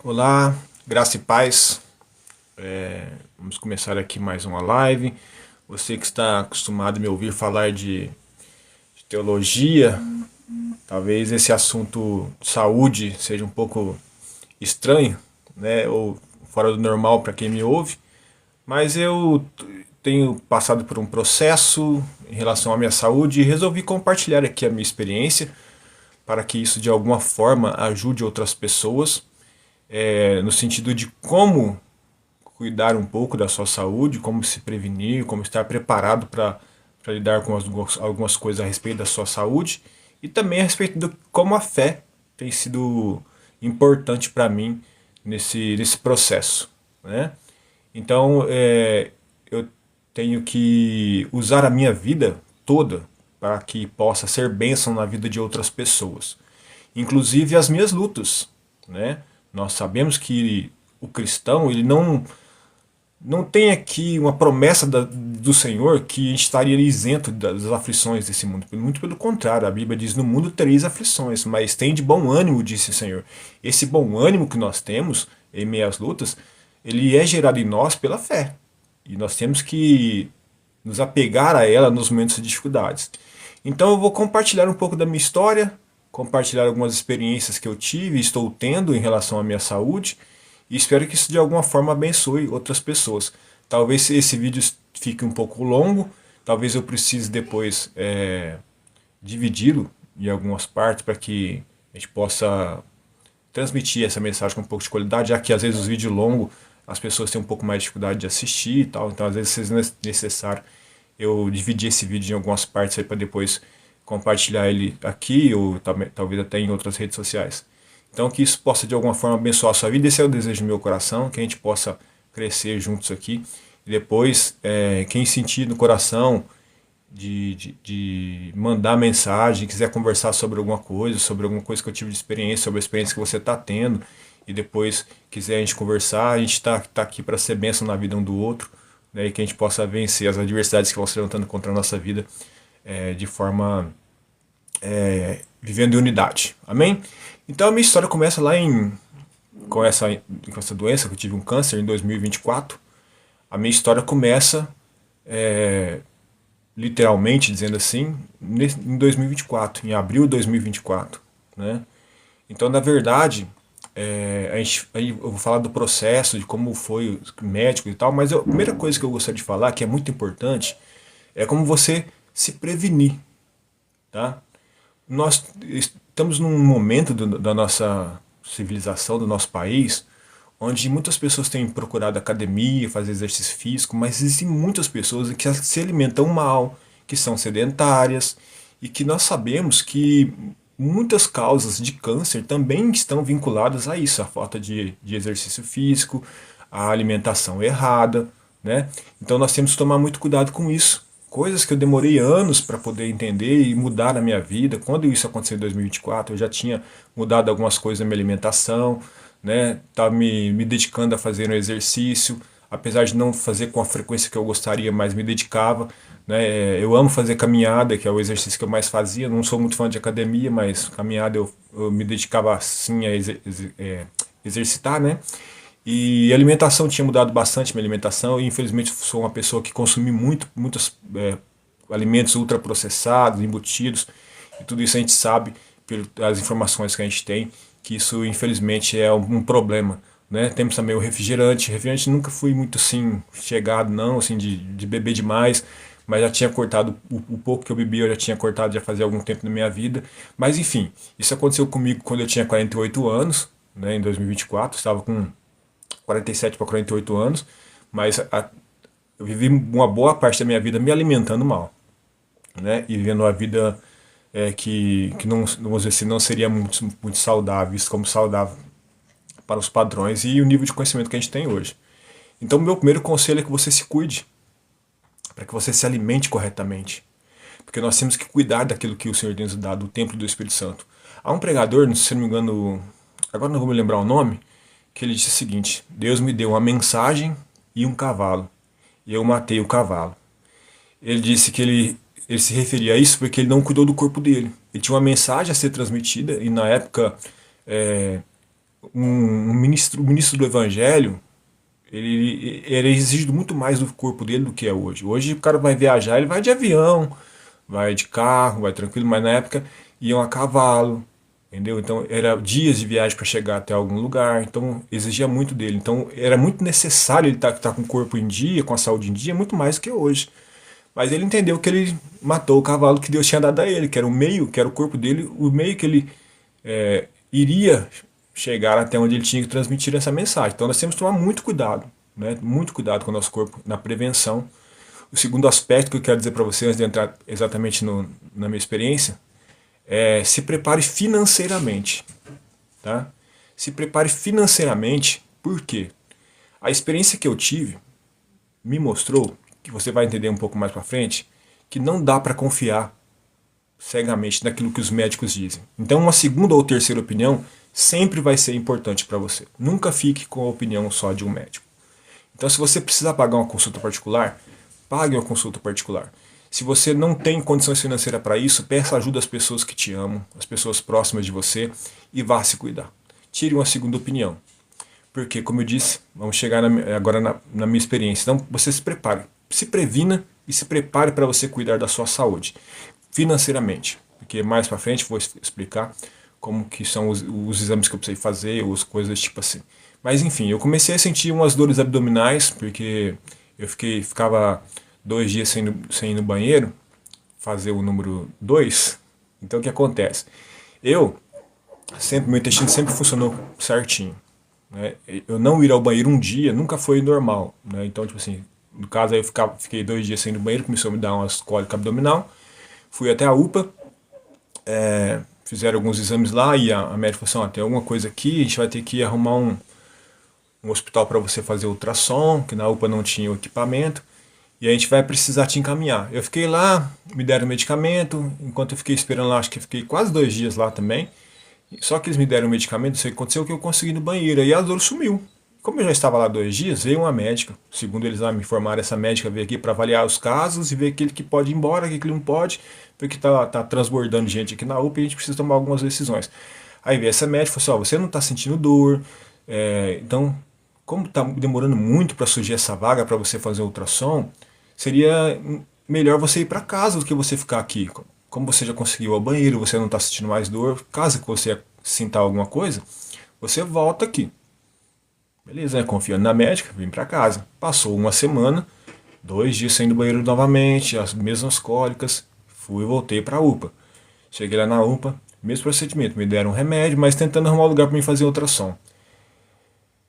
Olá, graça e paz. Vamos começar aqui mais uma live. Você que está acostumado a me ouvir falar de teologia, talvez esse assunto de saúde seja um pouco estranho, né? Ou fora do normal para quem me ouve. Mas eu tenho passado por um processo em relação à minha saúde e resolvi compartilhar aqui a minha experiência para que isso de alguma forma ajude outras pessoas, no sentido de como cuidar um pouco da sua saúde, como se prevenir, como estar preparado para lidar com algumas coisas a respeito da sua saúde e também a respeito de como a fé tem sido importante para mim nesse processo, né? Então, eu tenho que usar a minha vida toda para que possa ser bênção na vida de outras pessoas, inclusive as minhas lutas, né? Nós sabemos que o cristão ele não tem aqui uma promessa do Senhor que a gente estaria isento das aflições desse mundo. Muito pelo contrário, a Bíblia diz: no mundo tereis aflições, mas tem de bom ânimo, disse o Senhor. Esse bom ânimo que nós temos em meio às lutas, ele é gerado em nós pela fé. E nós temos que nos apegar a ela nos momentos de dificuldades. Então eu vou compartilhar um pouco da minha história, compartilhar algumas experiências que eu tive e estou tendo em relação à minha saúde, e espero que isso de alguma forma abençoe outras pessoas. Talvez esse vídeo fique um pouco longo, talvez eu precise depois dividi-lo em algumas partes para que a gente possa transmitir essa mensagem com um pouco de qualidade, já que às vezes os vídeos longos as pessoas têm um pouco mais de dificuldade de assistir e tal, então às vezes é necessário eu dividir esse vídeo em algumas partes para depois compartilhar ele aqui ou talvez até em outras redes sociais. Então que isso possa de alguma forma abençoar a sua vida, esse é o desejo do meu coração, que a gente possa crescer juntos aqui. E depois, quem sentir no coração de mandar mensagem, quiser conversar sobre alguma coisa que eu tive de experiência, sobre a experiência que você está tendo, e depois quiser a gente conversar, a gente está aqui para ser bênção na vida um do outro, né, e que a gente possa vencer as adversidades que vão se levantando contra a nossa vida de forma vivendo em unidade. Amém? Então a minha história começa lá com essa doença, que eu tive um câncer em 2024. A minha história começa, literalmente dizendo assim, em 2024, em abril de 2024. Né? Então, na verdade, eu vou falar do processo, de como foi o médico e tal, mas a primeira coisa que eu gostaria de falar, que é muito importante, é como você se prevenir. Tá? Nós estamos num momento da nossa civilização, do nosso país, onde muitas pessoas têm procurado academia, fazer exercício físico, mas existem muitas pessoas que se alimentam mal, que são sedentárias, e que nós sabemos que muitas causas de câncer também estão vinculadas a isso, a falta de exercício físico, a alimentação errada, né? Então nós temos que tomar muito cuidado com isso. Coisas que eu demorei anos para poder entender e mudar na minha vida. Quando isso aconteceu em 2024, eu já tinha mudado algumas coisas na minha alimentação, né? Estava me dedicando a fazer um exercício, apesar de não fazer com a frequência que eu gostaria, mas me dedicava. Né? Eu amo fazer caminhada, que é o exercício que eu mais fazia. Não sou muito fã de academia, mas caminhada eu me dedicava sim a exercitar, né? E a alimentação tinha mudado bastante minha alimentação e infelizmente sou uma pessoa que consumi muitos alimentos ultraprocessados, embutidos, e tudo isso a gente sabe pelas informações que a gente tem que isso infelizmente é um problema. Né? Temos também o refrigerante. Refrigerante nunca fui muito assim chegado não, assim de beber demais, mas já tinha cortado o pouco que eu bebia, eu já tinha cortado já fazia algum tempo na minha vida. Mas enfim, isso aconteceu comigo quando eu tinha 48 anos, né, em 2024, estava com 47 para 48 anos, mas eu vivi uma boa parte da minha vida me alimentando mal, né? E vivendo uma vida que não, vamos dizer assim, não seria muito saudável, visto como saudável para os padrões e o nível de conhecimento que a gente tem hoje. Então, meu primeiro conselho é que você se cuide, para que você se alimente corretamente, porque nós temos que cuidar daquilo que o Senhor tem nos dado, o templo do Espírito Santo. Há um pregador, se não me engano, agora não vou me lembrar o nome, que ele disse o seguinte: Deus me deu uma mensagem e um cavalo, e eu matei o cavalo. Ele disse que ele se referia a isso porque ele não cuidou do corpo dele. Ele tinha uma mensagem a ser transmitida, e na época o ministro do Evangelho, ele era exigido muito mais do corpo dele do que é hoje. Hoje o cara vai viajar, ele vai de avião, vai de carro, vai tranquilo, mas na época iam a cavalo, entendeu? Então era dias de viagem para chegar até algum lugar, então exigia muito dele. Então era muito necessário ele estar com o corpo em dia, com a saúde em dia, muito mais do que hoje. Mas ele entendeu que ele matou o cavalo que Deus tinha dado a ele, que era o meio, que era o corpo dele, o meio que ele iria chegar até onde ele tinha que transmitir essa mensagem. Então nós temos que tomar muito cuidado, né? Muito cuidado com o nosso corpo na prevenção. O segundo aspecto que eu quero dizer para você, antes de entrar exatamente na minha experiência, é se prepare financeiramente. Tá? Se prepare financeiramente, por quê? A experiência que eu tive me mostrou, que você vai entender um pouco mais para frente, que não dá para confiar cegamente naquilo que os médicos dizem. Então uma segunda ou terceira opinião sempre vai ser importante para você. Nunca fique com a opinião só de um médico. Então se você precisar pagar uma consulta particular, pague uma consulta particular. Se você não tem condições financeiras para isso, peça ajuda às pessoas que te amam, às pessoas próximas de você e vá se cuidar. Tire uma segunda opinião. Porque, como eu disse, vamos chegar agora na minha experiência. Então, você se prepare, se previna e se prepare para você cuidar da sua saúde financeiramente. Porque mais para frente vou explicar como que são os exames que eu precisei fazer, as coisas tipo assim. Mas enfim, eu comecei a sentir umas dores abdominais, porque eu ficava 2 dias sem ir no banheiro, fazer o número 2. Então o que acontece? Meu intestino sempre funcionou certinho. Né? Eu não ir ao banheiro um dia nunca foi normal. Né? Então, tipo assim, no caso aí fiquei 2 dias sem ir no banheiro, começou a me dar umas cólicas abdominal. Fui até a UPA, fizeram alguns exames lá e a médica falou assim, tem alguma coisa aqui, a gente vai ter que arrumar um hospital para você fazer ultrassom, que na UPA não tinha o equipamento, e a gente vai precisar te encaminhar. Eu fiquei lá, me deram medicamento, enquanto eu fiquei esperando lá, acho que eu fiquei quase 2 dias lá também, só que eles me deram medicamento, isso aconteceu que eu consegui ir no banheiro, aí a dor sumiu. Como eu já estava lá 2 dias, veio uma médica, segundo eles lá me informaram, essa médica veio aqui para avaliar os casos e ver aquele que pode ir embora, aquele que não pode, porque tá transbordando gente aqui na UPA e a gente precisa tomar algumas decisões. Aí veio essa médica e falou assim, você não está sentindo dor, então, como está demorando muito para surgir essa vaga para você fazer ultrassom, seria melhor você ir para casa do que você ficar aqui. Como você já conseguiu ir ao banheiro, você não está sentindo mais dor, caso que você sinta alguma coisa, você volta aqui. Beleza, né? Confiando na médica, vim para casa. Passou uma semana, 2 dias sem ir no banheiro novamente, as mesmas cólicas, fui e voltei para a UPA. Cheguei lá na UPA, mesmo procedimento, me deram um remédio, mas tentando arrumar um lugar para mim fazer ultrassom.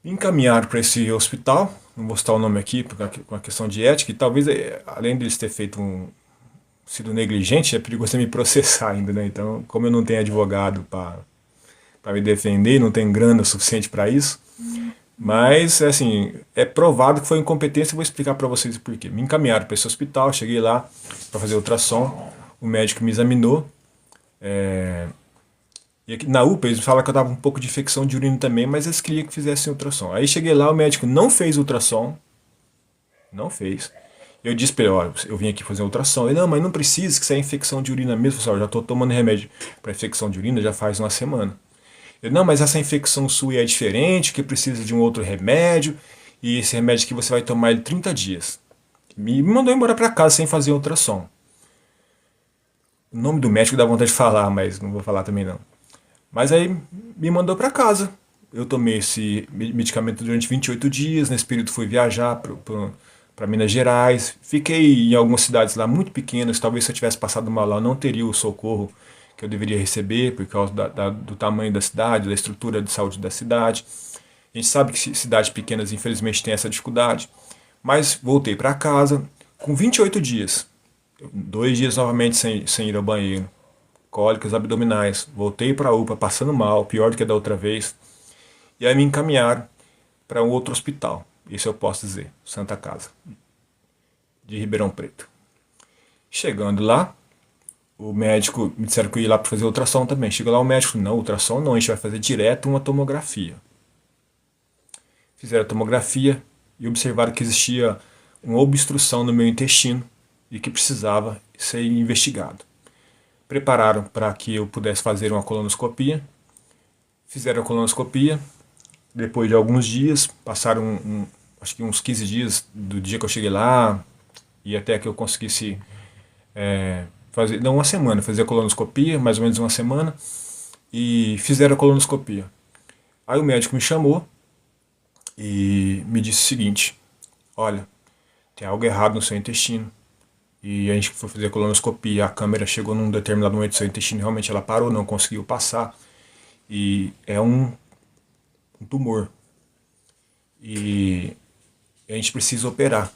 Me encaminharam para esse hospital, não vou citar o nome aqui, por uma questão de ética, e talvez, além deles ter sido negligente, é perigoso me processar ainda, né? Então, como eu não tenho advogado para me defender, não tenho grana suficiente para isso, mas, assim, é provado que foi incompetência e vou explicar para vocês o porquê. Me encaminharam para esse hospital, cheguei lá para fazer ultrassom, o médico me examinou, e aqui na UPA eles falaram que eu tava com um pouco de infecção de urina também, mas eles queriam que fizesse ultrassom. Aí cheguei lá, o médico não fez ultrassom, não fez. Eu disse para ele, olha, eu vim aqui fazer ultrassom. Ele, não, mas não precisa, que isso é infecção de urina mesmo. Eu já estou tomando remédio para infecção de urina já faz uma semana. Ele, não, mas essa infecção sua é diferente, que precisa de um outro remédio, e esse remédio que você vai tomar ele 30 dias. Me mandou embora para casa sem fazer ultrassom. O nome do médico dá vontade de falar, mas não vou falar também não. Mas aí me mandou para casa. Eu tomei esse medicamento durante 28 dias, nesse período fui viajar para Minas Gerais. Fiquei em algumas cidades lá muito pequenas, talvez se eu tivesse passado mal lá eu não teria o socorro que eu deveria receber por causa do tamanho da cidade, da estrutura de saúde da cidade. A gente sabe que cidades pequenas infelizmente têm essa dificuldade. Mas voltei para casa com 28 dias. 2 dias novamente sem ir ao banheiro. Cólicas abdominais. Voltei para a UPA passando mal, pior do que da outra vez. E aí me encaminharam para um outro hospital. Isso eu posso dizer, Santa Casa, de Ribeirão Preto. Chegando lá, o médico me disseram que eu ia lá para fazer ultrassom também. Chegou lá o médico, não, ultrassom não, a gente vai fazer direto uma tomografia. Fizeram a tomografia e observaram que existia uma obstrução no meu intestino e que precisava ser investigado. Prepararam para que eu pudesse fazer uma colonoscopia. Fizeram a colonoscopia, depois de alguns dias, passaram acho que uns 15 dias do dia que eu cheguei lá, e até que eu conseguisse fazer, não uma semana, fazer a colonoscopia, mais ou menos uma semana, e fizeram a colonoscopia. Aí o médico me chamou e me disse o seguinte: olha, tem algo errado no seu intestino. E a gente foi fazer a colonoscopia, a câmera chegou num determinado momento do seu intestino, realmente ela parou, não conseguiu passar. E é um tumor. E a gente precisa operar,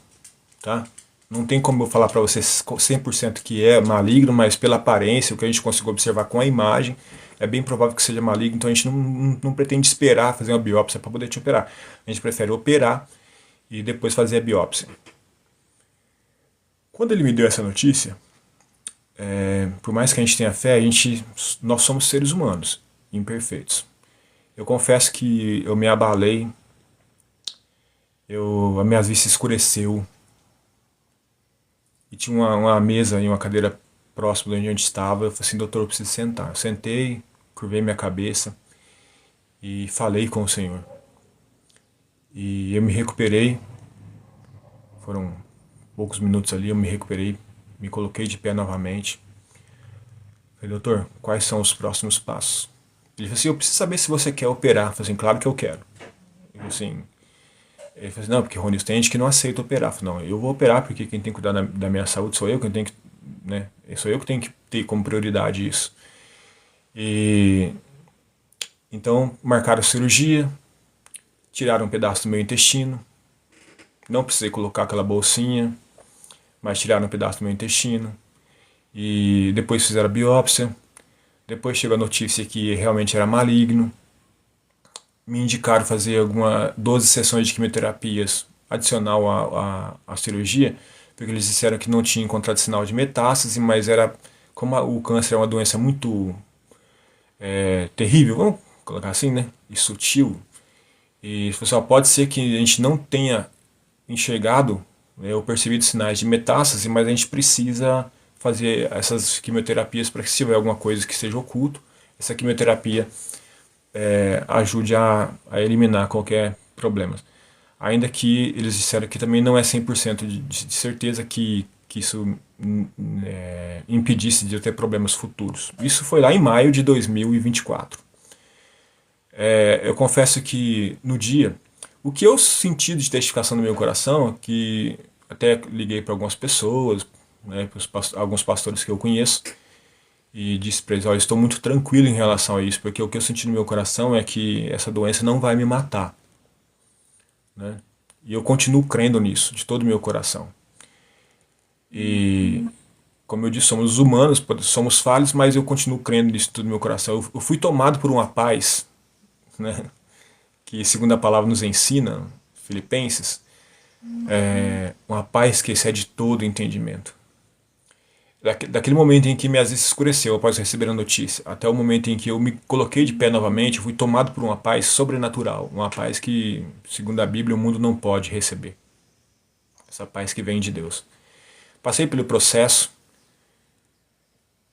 tá? Não tem como eu falar para você 100% que é maligno, mas pela aparência, o que a gente conseguiu observar com a imagem, é bem provável que seja maligno, então a gente não pretende esperar fazer uma biópsia para poder te operar. A gente prefere operar e depois fazer a biópsia. Quando ele me deu essa notícia, por mais que a gente tenha fé, nós somos seres humanos, imperfeitos. Eu confesso que eu me abalei, a minha vista escureceu, e tinha uma mesa e uma cadeira próximo de onde a gente estava. Eu falei assim: doutor, eu preciso sentar. Eu sentei, curvei minha cabeça e falei com o Senhor. E eu me recuperei, foram poucos minutos ali, eu me recuperei, me coloquei de pé novamente. Falei: doutor, quais são os próximos passos? Ele falou assim: eu preciso saber se você quer operar. Eu falei assim: claro que eu quero. Ele falou assim: não, porque Rony, tem gente que não aceita operar. Eu falei: não, eu vou operar porque quem tem que cuidar da minha saúde sou eu, né? Sou eu que tenho que ter como prioridade isso. E então marcaram a cirurgia, tiraram um pedaço do meu intestino. Não precisei colocar aquela bolsinha, mas tiraram um pedaço do meu intestino. E depois fizeram a biópsia. Depois chegou a notícia que realmente era maligno. Me indicaram fazer 12 sessões de quimioterapias adicional à cirurgia, porque eles disseram que não tinha encontrado sinal de metástase, mas como o câncer é uma doença muito terrível, vamos colocar assim, né? E sutil. E pessoal, pode ser que a gente não tenha enxergado, né, ou percebido sinais de metástase, mas a gente precisa fazer essas quimioterapias para que, se tiver alguma coisa que seja oculto, essa quimioterapia ajude a eliminar qualquer problema. Ainda que eles disseram que também não é 100% de certeza que isso impedisse de eu ter problemas futuros. Isso foi lá em maio de 2024. Eu confesso que no dia, o que eu senti de testificação no meu coração, que até liguei para algumas pessoas, né, alguns pastores que eu conheço, e disse para eles: olha, estou muito tranquilo em relação a isso, porque o que eu senti no meu coração é que essa doença não vai me matar, né? E eu continuo crendo nisso, de todo o meu coração. E, como eu disse, somos humanos, somos falhos, mas eu continuo crendo nisso de todo o meu coração. Eu fui tomado por uma paz, né, que, segundo a palavra nos ensina, Filipenses, uma paz que excede todo entendimento. Daquele momento em que minhas vistas escureceu após receber a notícia, até o momento em que eu me coloquei de pé novamente, eu fui tomado por uma paz sobrenatural, uma paz que, segundo a Bíblia, o mundo não pode receber. Essa paz que vem de Deus. Passei pelo processo,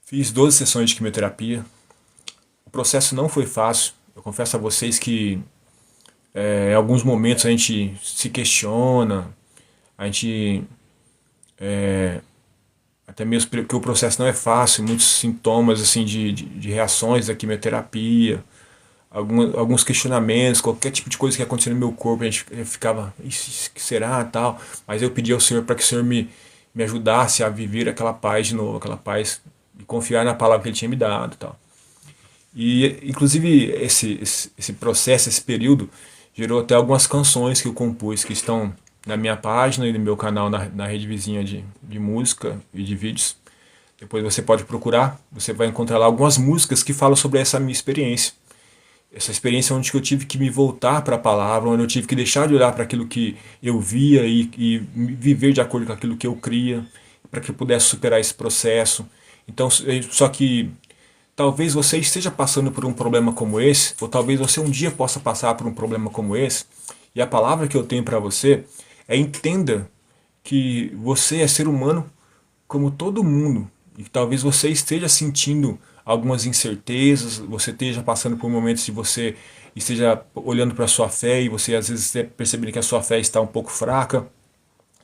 fiz 12 sessões de quimioterapia. O processo não foi fácil. Eu confesso a vocês que em alguns momentos a gente se questiona, a gente até mesmo porque o processo não é fácil, muitos sintomas assim de reações da quimioterapia, alguns questionamentos, qualquer tipo de coisa que acontecia no meu corpo, a gente ficava: isso que será, tal. Mas eu pedi ao Senhor para que o Senhor me ajudasse a viver aquela paz de novo, aquela paz, e confiar na palavra que Ele tinha me dado, tal. E inclusive esse processo, esse período, gerou até algumas canções que eu compus, que estão na minha página e no meu canal na rede vizinha de música e de vídeos. Depois você pode procurar, você vai encontrar lá algumas músicas que falam sobre essa minha experiência. Essa experiência onde eu tive que me voltar para a palavra, onde eu tive que deixar de olhar para aquilo que eu via e viver de acordo com aquilo que eu cria, para que eu pudesse superar esse processo. Então, só que talvez você esteja passando por um problema como esse, ou talvez você um dia possa passar por um problema como esse, e a palavra que eu tenho para você entenda que você é ser humano como todo mundo, e que talvez você esteja sentindo algumas incertezas, você esteja passando por momentos de você esteja olhando para a sua fé e você às vezes esteja percebendo que a sua fé está um pouco fraca,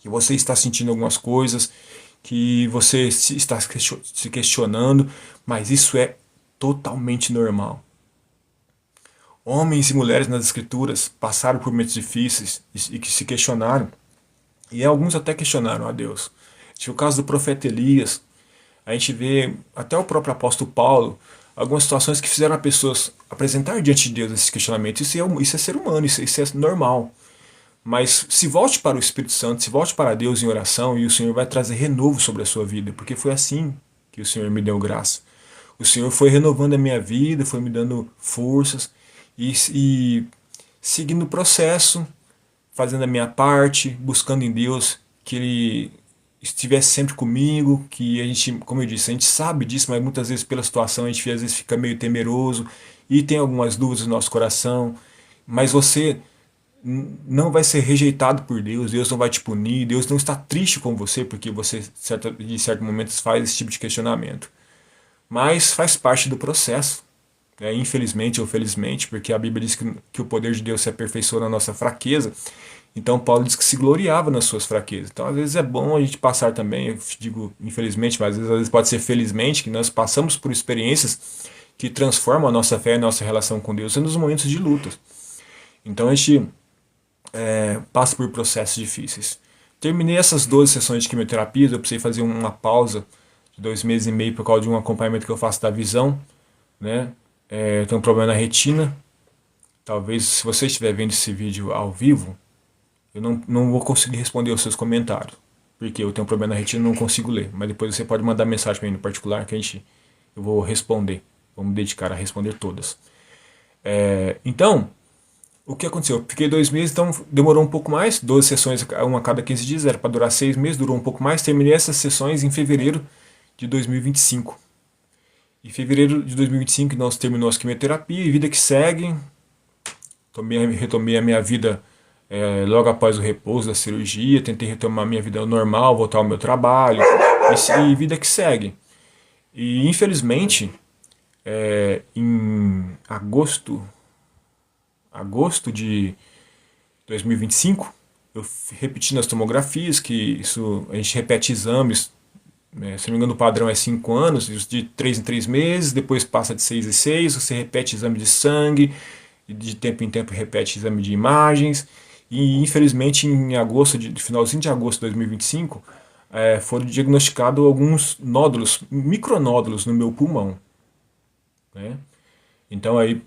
que você está sentindo algumas coisas, que você está se questionando, mas isso é totalmente normal. Homens e mulheres nas escrituras passaram por momentos difíceis e que se questionaram, e alguns até questionaram a Deus. Tinha o caso do profeta Elias, a gente vê até o próprio apóstolo Paulo, algumas situações que fizeram as pessoas apresentar diante de Deus esses questionamentos. Isso é ser humano, isso é normal. Mas se volte para o Espírito Santo, se volte para Deus em oração e o Senhor vai trazer renovo sobre a sua vida, porque foi assim que o Senhor me deu graça. O Senhor foi renovando a minha vida, foi me dando forças e seguindo o processo, fazendo a minha parte, buscando em Deus que Ele estivesse sempre comigo, que a gente, como eu disse, a gente sabe disso, mas muitas vezes pela situação a gente às vezes fica meio temeroso e tem algumas dúvidas no nosso coração, mas você não vai ser rejeitado por Deus, Deus não vai te punir, Deus não está triste com você porque você de certos momentos faz esse tipo de questionamento. Mas faz parte do processo, né? Infelizmente ou felizmente, porque a Bíblia diz que o poder de Deus se aperfeiçoa na nossa fraqueza. Então Paulo diz que se gloriava nas suas fraquezas. Então às vezes é bom a gente passar também, eu digo infelizmente, mas às vezes pode ser felizmente, que nós passamos por experiências que transformam a nossa fé e a nossa relação com Deus nos momentos de luta. Então a gente passa por processos difíceis. Terminei essas 12 sessões de quimioterapia, eu precisei fazer uma pausa de 2 meses e meio por causa de um acompanhamento que eu faço da visão, né? Eu tenho um problema na retina. Talvez se você estiver vendo esse vídeo ao vivo, eu não vou conseguir responder os seus comentários, porque eu tenho um problema na retina e não consigo ler. Mas depois você pode mandar mensagem para mim no particular que eu vou responder. Vou me dedicar a responder todas. Então, o que aconteceu? Eu fiquei 2 meses, então demorou um pouco mais, 12 sessões, uma a cada 15 dias, era para durar 6 meses, durou um pouco mais. Terminei essas sessões em fevereiro de 2025. Em fevereiro de 2025 nós terminamos a quimioterapia e vida que segue. Retomei a minha vida logo após o repouso da cirurgia, tentei retomar a minha vida normal, voltar ao meu trabalho e vida que segue. E infelizmente, em agosto de 2025, eu repeti nas tomografias, que isso a gente repete exames, se não me engano o padrão é 5 anos, de 3 em 3 meses, depois passa de 6 em 6, você repete exame de sangue, e de tempo em tempo repete exame de imagens, e infelizmente em agosto, finalzinho de agosto de 2025, foram diagnosticados alguns nódulos, micronódulos no meu pulmão, né? Então aí,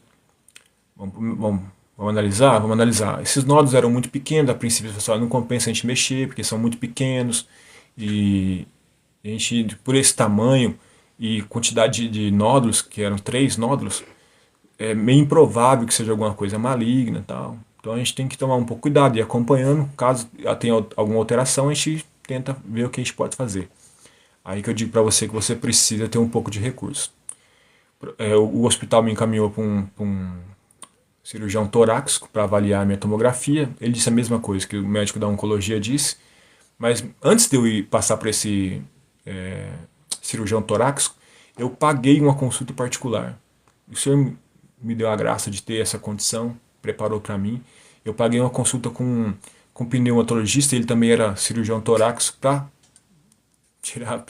vamos analisar? Vamos analisar. Esses nódulos eram muito pequenos, a princípio pessoal não compensa a gente mexer, porque são muito pequenos, e a gente, por esse tamanho e quantidade de nódulos, que eram 3 nódulos, é meio improvável que seja alguma coisa maligna e tal. Então a gente tem que tomar um pouco cuidado e ir acompanhando, caso tenha alguma alteração, a gente tenta ver o que a gente pode fazer. Aí que eu digo para você que você precisa ter um pouco de recurso. O hospital me encaminhou para um cirurgião torácico para avaliar a minha tomografia. Ele disse a mesma coisa que o médico da oncologia disse, mas antes de eu ir passar para esse cirurgião torácico, eu paguei uma consulta particular. O senhor me deu a graça de ter essa condição, preparou para mim. Eu paguei uma consulta com um pneumatologista, ele também era cirurgião torácico, para tirar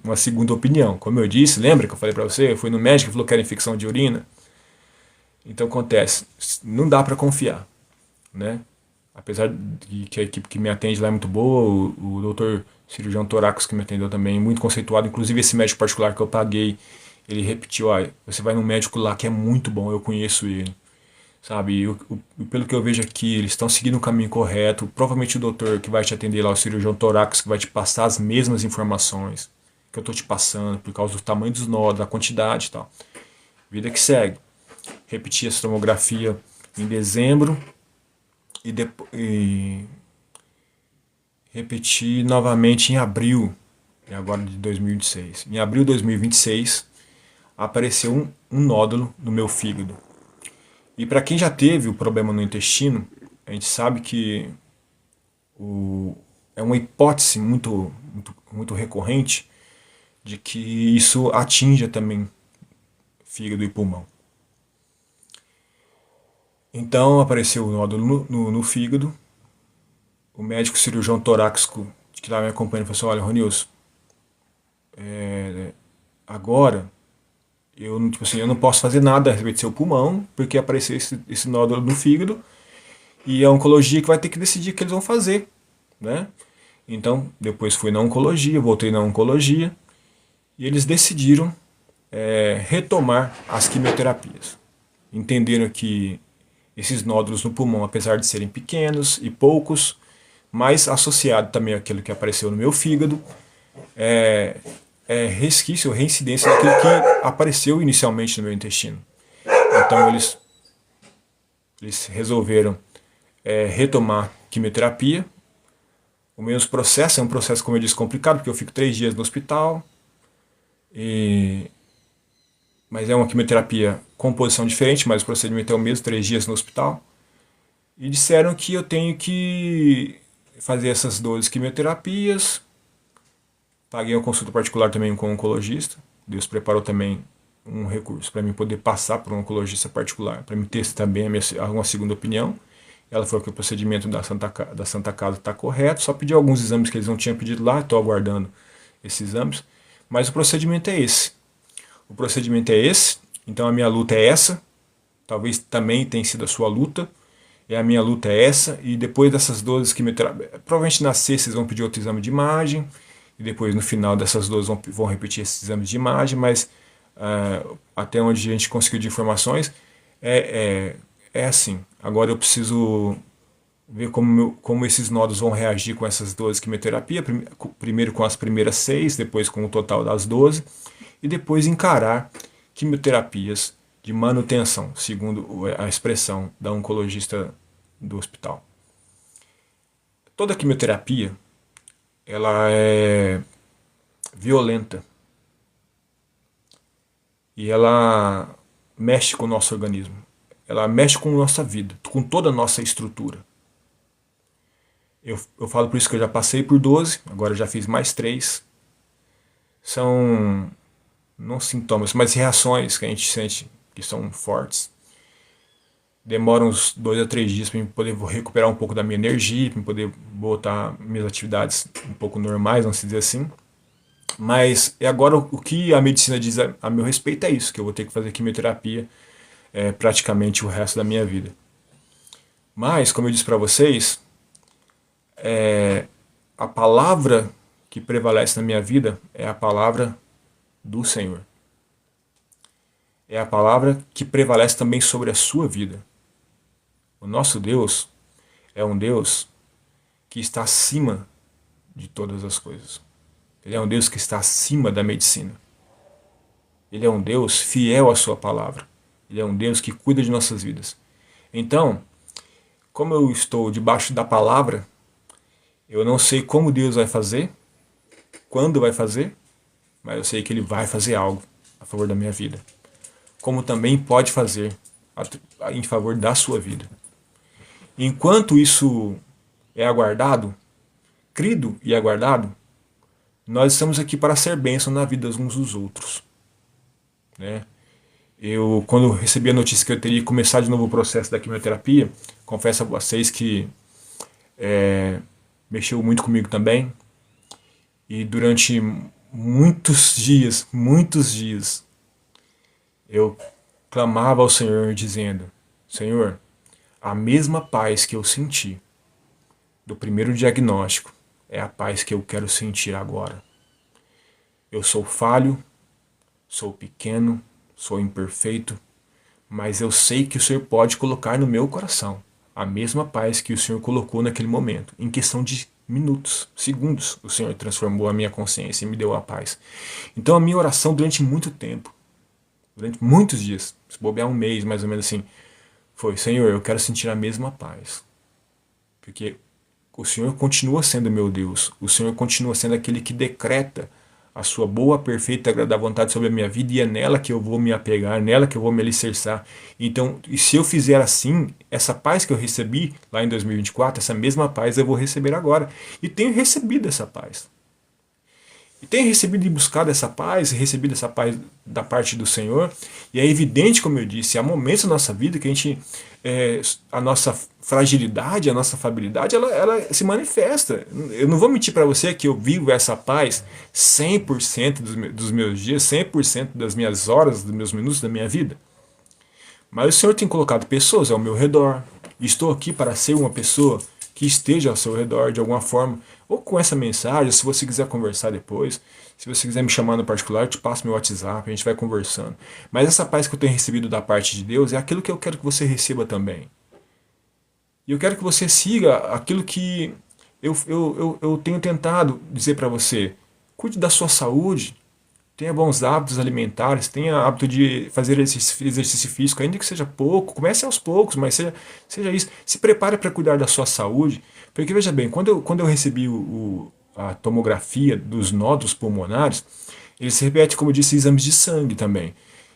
uma segunda opinião. Como eu disse, lembra que eu falei para você? Eu fui no médico e falou que era infecção de urina. Então acontece, não dá para confiar, né? Apesar de que a equipe que me atende lá é muito boa, o doutor cirurgião torácico que me atendeu também, muito conceituado, inclusive esse médico particular que eu paguei, ele repetiu, você vai num médico lá que é muito bom, eu conheço ele, sabe? Pelo que eu vejo aqui, eles estão seguindo o caminho correto, provavelmente o doutor que vai te atender lá, o cirurgião torácico, que vai te passar as mesmas informações que eu estou te passando, por causa do tamanho dos nódulos, da quantidade e tal. Vida que segue. Repeti essa tomografia em dezembro e repeti novamente em abril, agora de 2026. Em abril de 2026 apareceu um nódulo no meu fígado. E para quem já teve o problema no intestino, a gente sabe que é uma hipótese muito recorrente de que isso atinja também fígado e pulmão. Então apareceu o nódulo no fígado. O médico cirurgião torácico que estava me acompanhando falou assim: olha, Ronilson, agora eu não posso fazer nada a respeito do seu pulmão, porque apareceu esse nódulo no fígado, e a oncologia que vai ter que decidir o que eles vão fazer, né? Então, depois fui na oncologia, voltei na oncologia, e eles decidiram retomar as quimioterapias. Entenderam que esses nódulos no pulmão, apesar de serem pequenos e poucos, mas associado também àquilo que apareceu no meu fígado, é resquício, reincidência daquilo que apareceu inicialmente no meu intestino. Então eles resolveram retomar quimioterapia. O mesmo processo é um processo, como eu disse, complicado, porque eu fico 3 dias no hospital, mas é uma quimioterapia com posição diferente, mas o procedimento é o mesmo, 3 dias no hospital. E disseram que eu tenho que fazer essas 12 quimioterapias. Paguei uma consulta particular também com um oncologista. Deus preparou também um recurso para mim poder passar por um oncologista particular, para me ter também uma segunda opinião. Ela falou que o procedimento da Santa Casa está correto, só pedi alguns exames que eles não tinham pedido lá, estou aguardando esses exames. Mas o procedimento é esse. O procedimento é esse, então a minha luta é essa. Talvez também tenha sido a sua luta. E a minha luta é essa, e depois dessas 12 quimioterapias, provavelmente na sexta vocês vão pedir outro exame de imagem, e depois no final dessas 12 vão repetir esses exames de imagem, mas até onde a gente conseguiu de informações, é assim. Agora eu preciso ver como esses nódulos vão reagir com essas 12 quimioterapias, primeiro com as primeiras 6, depois com o total das 12, e depois encarar quimioterapias de manutenção, segundo a expressão da oncologista do hospital. Toda quimioterapia, ela é violenta e ela mexe com o nosso organismo, ela mexe com a nossa vida, com toda a nossa estrutura. Eu falo por isso que eu já passei por 12, agora já fiz mais 3. São, não sintomas, mas reações que a gente sente que são fortes. Demora uns 2 a 3 dias para eu poder recuperar um pouco da minha energia, para eu poder voltar minhas atividades um pouco normais, vamos dizer assim. Mas agora o que a medicina diz a meu respeito é isso, que eu vou ter que fazer quimioterapia praticamente o resto da minha vida. Mas, como eu disse para vocês, a palavra que prevalece na minha vida é a palavra do Senhor. É a palavra que prevalece também sobre a sua vida. O nosso Deus é um Deus que está acima de todas as coisas. Ele é um Deus que está acima da medicina. Ele é um Deus fiel à sua palavra. Ele é um Deus que cuida de nossas vidas. Então, como eu estou debaixo da palavra, eu não sei como Deus vai fazer, quando vai fazer, mas eu sei que Ele vai fazer algo a favor da minha vida. Como também pode fazer em favor da sua vida. Enquanto isso é aguardado, crido e aguardado, nós estamos aqui para ser bênção na vida uns dos outros. Né? Quando recebi a notícia que eu teria que começar de novo o processo da quimioterapia, confesso a vocês que mexeu muito comigo também. E durante muitos dias, eu clamava ao Senhor dizendo: Senhor, a mesma paz que eu senti do primeiro diagnóstico é a paz que eu quero sentir agora. Eu sou falho, sou pequeno, sou imperfeito, mas eu sei que o Senhor pode colocar no meu coração a mesma paz que o Senhor colocou naquele momento. Em questão de minutos, segundos, o Senhor transformou a minha consciência e me deu a paz. Então a minha oração durante muito tempo, durante muitos dias, se bobear um mês mais ou menos assim, foi: Senhor, eu quero sentir a mesma paz. Porque o Senhor continua sendo meu Deus. O Senhor continua sendo aquele que decreta a sua boa, perfeita e agradável vontade sobre a minha vida, e é nela que eu vou me apegar, nela que eu vou me alicerçar. Então, e se eu fizer assim, essa paz que eu recebi lá em 2024, essa mesma paz eu vou receber agora. E tenho recebido essa paz. E tenho recebido e buscado essa paz, recebido essa paz da parte do Senhor. E é evidente, como eu disse, há momentos na nossa vida que a gente, a nossa fragilidade, a nossa fabilidade, ela se manifesta. Eu não vou mentir para você que eu vivo essa paz 100% dos meus dias, 100% das minhas horas, dos meus minutos da minha vida. Mas o Senhor tem colocado pessoas ao meu redor. Estou aqui para ser uma pessoa que esteja ao seu redor de alguma forma. Ou com essa mensagem, se você quiser conversar depois. Se você quiser me chamar no particular, eu te passo meu WhatsApp, a gente vai conversando. Mas essa paz que eu tenho recebido da parte de Deus é aquilo que eu quero que você receba também. E eu quero que você siga aquilo que eu tenho tentado dizer para você. Cuide da sua saúde, tenha bons hábitos alimentares, tenha hábito de fazer exercício físico, ainda que seja pouco, comece aos poucos, mas seja isso. Se prepare para cuidar da sua saúde, porque veja bem, quando eu recebi a tomografia dos nódulos pulmonares, eles se repete, como eu disse, exames de sangue também.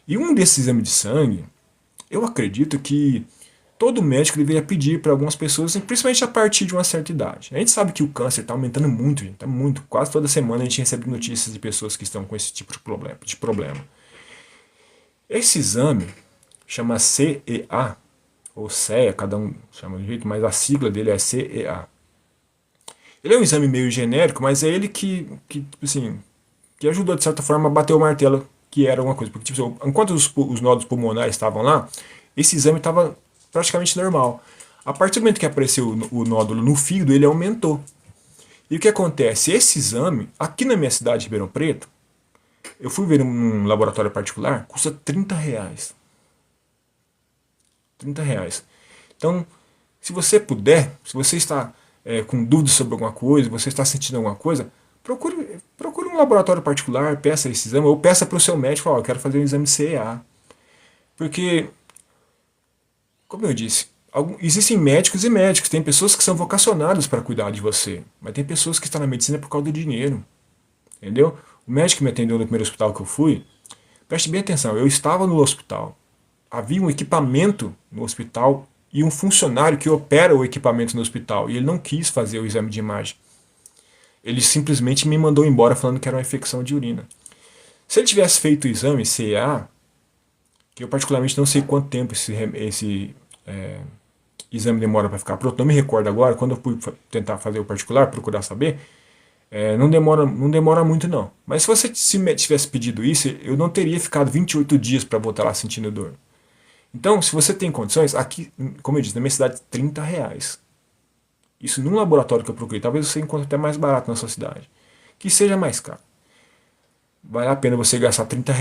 E um desses exames de sangue, eu acredito que todo médico deveria pedir para algumas pessoas, principalmente a partir de uma certa idade. A gente sabe que o câncer está aumentando muito, gente, está muito. Quase toda semana a gente recebe notícias de pessoas que estão com esse tipo de problema. Esse exame chama CEA, ou CEA, cada um chama de um jeito, mas a sigla dele é CEA. Ele é um exame meio genérico, mas é ele que tipo assim, que ajudou de certa forma a bater o martelo que era alguma coisa. Porque tipo, enquanto os nódulos pulmonares estavam lá, esse exame estava praticamente normal. A partir do momento que apareceu o nódulo no fígado, ele aumentou. E o que acontece? Esse exame, aqui na minha cidade de Ribeirão Preto, eu fui ver num laboratório particular, custa R$ 30. R$ 30. Então, se você puder, se você está com dúvidas sobre alguma coisa, você está sentindo alguma coisa, procure um laboratório particular, peça esse exame, ou peça para o seu médico, eu quero fazer um exame CEA. Porque, como eu disse, existem médicos e médicos, tem pessoas que são vocacionadas para cuidar de você, mas tem pessoas que estão na medicina por causa do dinheiro, entendeu? O médico que me atendeu no primeiro hospital que eu fui, preste bem atenção, eu estava no hospital, havia um equipamento no hospital e um funcionário que opera o equipamento no hospital, e ele não quis fazer o exame de imagem. Ele simplesmente me mandou embora falando que era uma infecção de urina. Se ele tivesse feito o exame CA, que eu particularmente não sei quanto tempo esse exame demora para ficar pronto, não me recordo agora, quando eu fui tentar fazer o particular, procurar saber, não demora muito não. Mas se você tivesse pedido isso, eu não teria ficado 28 dias para voltar lá sentindo dor. Então, se você tem condições, aqui, como eu disse, na minha cidade, R$ 30. Isso num laboratório que eu procurei, talvez você encontre até mais barato na sua cidade. Que seja mais caro. Vale a pena você gastar R$ 30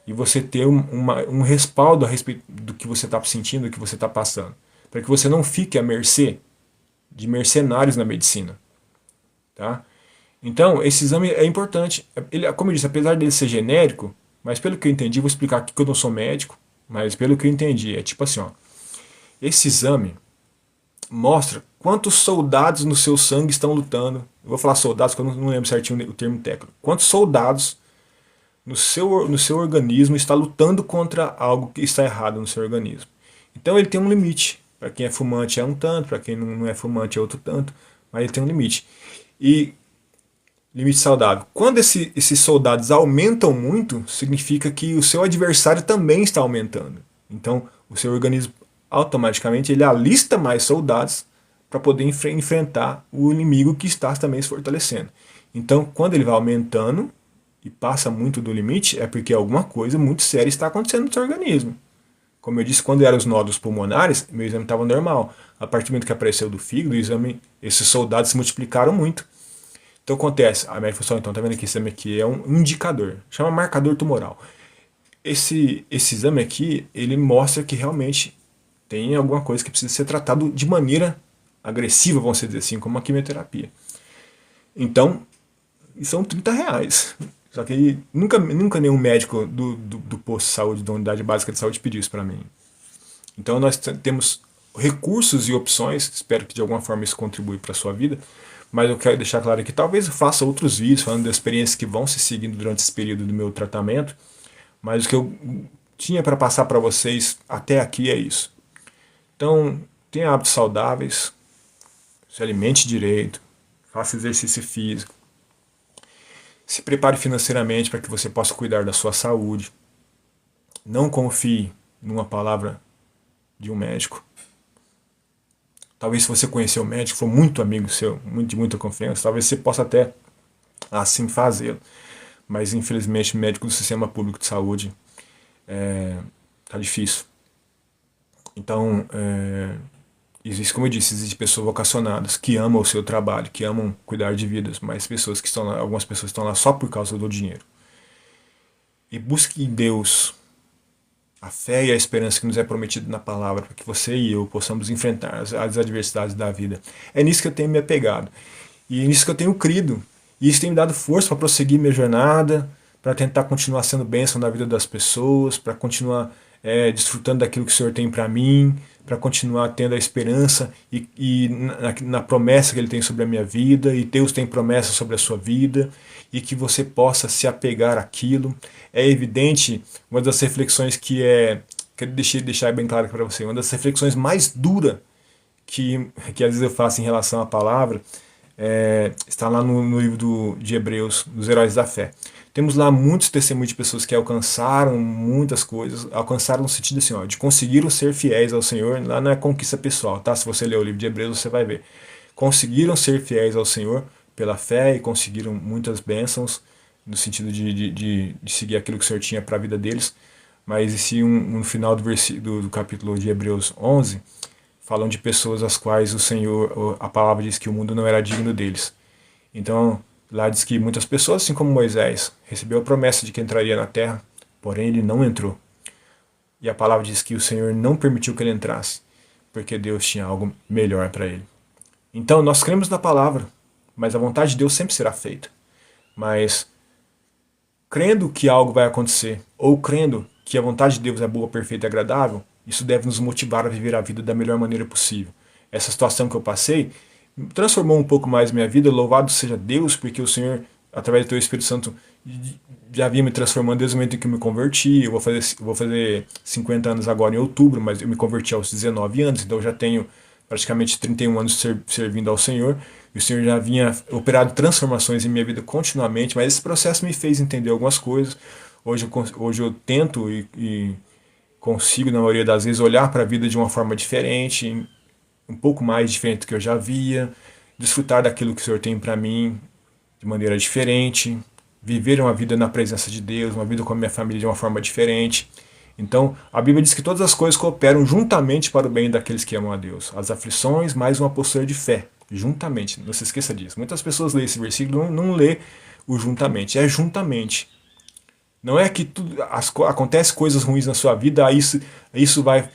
e você ter um respaldo a respeito do que você está sentindo, do que você está passando. Para que você não fique à mercê de mercenários na medicina. Tá? Então, esse exame é importante. Ele, como eu disse, apesar dele ser genérico, mas pelo que eu entendi, vou explicar aqui que eu não sou médico, mas pelo que eu entendi, é tipo assim, ó, esse exame mostra quantos soldados no seu sangue estão lutando. Eu vou falar soldados, porque eu não lembro certinho o termo técnico. Quantos soldados no seu organismo está lutando contra algo que está errado no seu organismo. Então ele tem um limite. Para quem é fumante é um tanto, para quem não é fumante é outro tanto, mas ele tem um limite. E limite saudável. Quando esses soldados aumentam muito, significa que o seu adversário também está aumentando. Então o seu organismo automaticamente ele alista mais soldados para poder enfrentar o inimigo que está também se fortalecendo. Então quando ele vai aumentando e passa muito do limite, é porque alguma coisa muito séria está acontecendo no seu organismo. Como eu disse, quando eram os nódulos pulmonares, meu exame estava normal. A partir do momento que apareceu do fígado, esses soldados se multiplicaram muito. Então acontece, a médica falou, então tá vendo aqui, esse exame aqui é um indicador, chama marcador tumoral. Esse exame aqui, ele mostra que realmente tem alguma coisa que precisa ser tratado de maneira agressiva, vamos dizer assim, como a quimioterapia. Então, são R$ 30. Só que nunca nenhum médico do posto de saúde, da unidade básica de saúde, pediu isso para mim. Então nós temos recursos e opções, espero que de alguma forma isso contribui para a sua vida, mas eu quero deixar claro que talvez eu faça outros vídeos falando das experiências que vão se seguindo durante esse período do meu tratamento, mas o que eu tinha para passar para vocês até aqui é isso. Então, tenha hábitos saudáveis, se alimente direito, faça exercício físico, Se prepare financeiramente para que você possa cuidar da sua saúde. Não confie numa palavra de um médico. Talvez se você conhecer o médico, for muito amigo seu, de muita confiança, talvez você possa até assim fazê-lo. Mas infelizmente o médico do sistema público de saúde tá difícil. Então, existe, como eu disse, existe pessoas vocacionadas que amam o seu trabalho, que amam cuidar de vidas, mas pessoas que estão lá, algumas pessoas estão lá só por causa do dinheiro. E busque em Deus a fé e a esperança que nos é prometido na palavra, para que você e eu possamos enfrentar as adversidades da vida. É nisso que eu tenho me apegado. E é nisso que eu tenho crido. E isso tem me dado força para prosseguir minha jornada, para tentar continuar sendo bênção na vida das pessoas, para continuar desfrutando daquilo que o Senhor tem para mim, para continuar tendo a esperança e na promessa que Ele tem sobre a minha vida, e Deus tem promessa sobre a sua vida, e que você possa se apegar àquilo. É evidente, uma das reflexões quero deixar bem claro para você, uma das reflexões mais duras que às vezes eu faço em relação à palavra, está lá no livro de Hebreus, dos Heróis da Fé. Temos lá muitos testemunhos de pessoas que alcançaram muitas coisas, alcançaram no sentido assim, ó, de conseguiram ser fiéis ao Senhor, lá na conquista pessoal, tá? Se você ler o livro de Hebreus, você vai ver. Conseguiram ser fiéis ao Senhor pela fé e conseguiram muitas bênçãos, no sentido de seguir aquilo que o Senhor tinha para a vida deles. Mas esse no final do capítulo de Hebreus 11, falam de pessoas às quais o Senhor, a palavra diz que o mundo não era digno deles. Então, lá diz que muitas pessoas, assim como Moisés, recebeu a promessa de que entraria na terra, porém ele não entrou. E a palavra diz que o Senhor não permitiu que ele entrasse, porque Deus tinha algo melhor para ele. Então, nós cremos na palavra, mas a vontade de Deus sempre será feita. Mas, crendo que algo vai acontecer, ou crendo que a vontade de Deus é boa, perfeita e agradável, isso deve nos motivar a viver a vida da melhor maneira possível. Essa situação que eu passei transformou um pouco mais minha vida, louvado seja Deus, porque o Senhor, através do Teu Espírito Santo, já vinha me transformando desde o momento em que eu me converti. Eu vou fazer 50 anos agora em outubro, mas eu me converti aos 19 anos, então eu já tenho praticamente 31 anos servindo ao Senhor, e o Senhor já vinha operado transformações em minha vida continuamente, mas esse processo me fez entender algumas coisas. Hoje eu tento e consigo, na maioria das vezes, olhar para a vida de uma forma diferente, um pouco mais diferente do que eu já via, desfrutar daquilo que o Senhor tem para mim de maneira diferente, viver uma vida na presença de Deus, uma vida com a minha família de uma forma diferente. Então, a Bíblia diz que todas as coisas cooperam juntamente para o bem daqueles que amam a Deus. As aflições, mais uma postura de fé, juntamente. Não se esqueça disso. Muitas pessoas lêem esse versículo e não lê o juntamente. É juntamente. Não é que acontece coisas ruins na sua vida, isso vai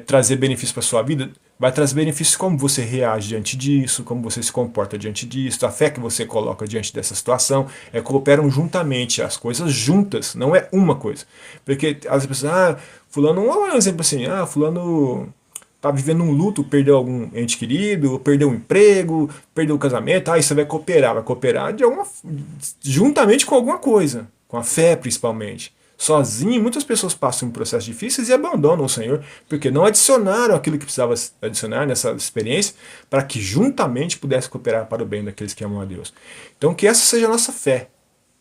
trazer benefício para a sua vida. Vai trazer benefícios como você reage diante disso, como você se comporta diante disso, a fé que você coloca diante dessa situação. Cooperam juntamente, as coisas juntas, não é uma coisa. Porque as pessoas, fulano, um exemplo assim, fulano tá vivendo um luto, perdeu algum ente querido, perdeu um emprego, perdeu o casamento, isso vai cooperar juntamente com alguma coisa, com a fé principalmente. Sozinho, muitas pessoas passam por processos difíceis e abandonam o Senhor, porque não adicionaram aquilo que precisava adicionar nessa experiência, para que juntamente pudesse cooperar para o bem daqueles que amam a Deus. Então que essa seja a nossa fé,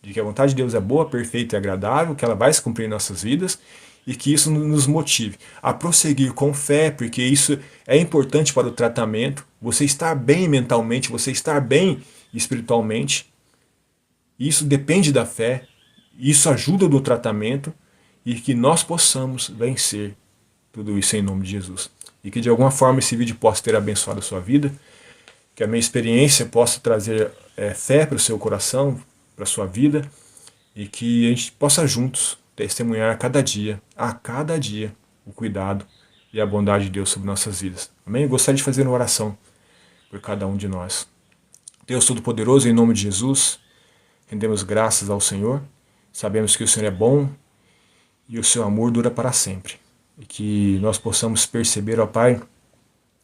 de que a vontade de Deus é boa, perfeita e agradável, que ela vai se cumprir em nossas vidas, e que isso nos motive a prosseguir com fé, porque isso é importante para o tratamento, você estar bem mentalmente, você estar bem espiritualmente, isso depende da fé, isso ajuda no tratamento, e que nós possamos vencer tudo isso em nome de Jesus. E que de alguma forma esse vídeo possa ter abençoado a sua vida, que a minha experiência possa trazer fé para o seu coração, para a sua vida, e que a gente possa juntos testemunhar a cada dia, o cuidado e a bondade de Deus sobre nossas vidas. Amém? Eu gostaria de fazer uma oração por cada um de nós. Deus Todo-Poderoso, em nome de Jesus, rendemos graças ao Senhor. Sabemos que o Senhor é bom e o seu amor dura para sempre. E que nós possamos perceber, ó Pai,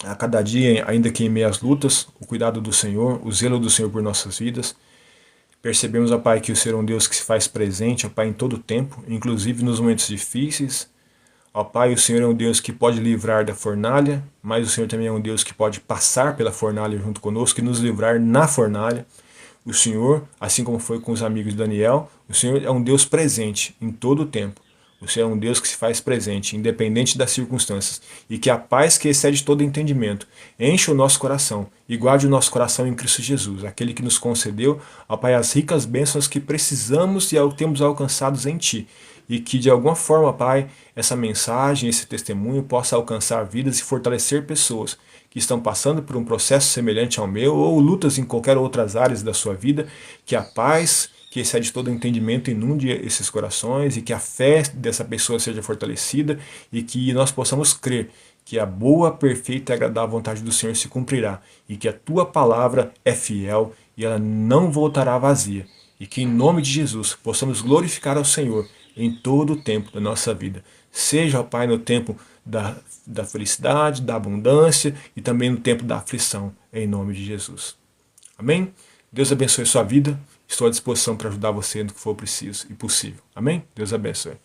a cada dia, ainda que em meio às lutas, o cuidado do Senhor, o zelo do Senhor por nossas vidas. Percebemos, ó Pai, que o Senhor é um Deus que se faz presente, ó Pai, em todo o tempo, inclusive nos momentos difíceis. Ó Pai, o Senhor é um Deus que pode livrar da fornalha, mas o Senhor também é um Deus que pode passar pela fornalha junto conosco e nos livrar na fornalha. O Senhor, assim como foi com os amigos de Daniel, o Senhor é um Deus presente em todo o tempo. O Senhor é um Deus que se faz presente, independente das circunstâncias, e que a paz que excede todo entendimento enche o nosso coração e guarde o nosso coração em Cristo Jesus, aquele que nos concedeu, ó Pai, as ricas bênçãos que precisamos e temos alcançados em Ti. E que de alguma forma, Pai, essa mensagem, esse testemunho possa alcançar vidas e fortalecer pessoas que estão passando por um processo semelhante ao meu ou lutas em qualquer outras áreas da sua vida, que a paz que excede todo entendimento inunde esses corações e que a fé dessa pessoa seja fortalecida e que nós possamos crer que a boa, perfeita e agradável vontade do Senhor se cumprirá e que a tua palavra é fiel e ela não voltará vazia. E que em nome de Jesus possamos glorificar ao Senhor em todo o tempo da nossa vida. Seja, ó Pai, no tempo da felicidade, da abundância e também no tempo da aflição, em nome de Jesus. Amém? Deus abençoe a sua vida. Estou à disposição para ajudar você no que for preciso e possível. Amém? Deus abençoe.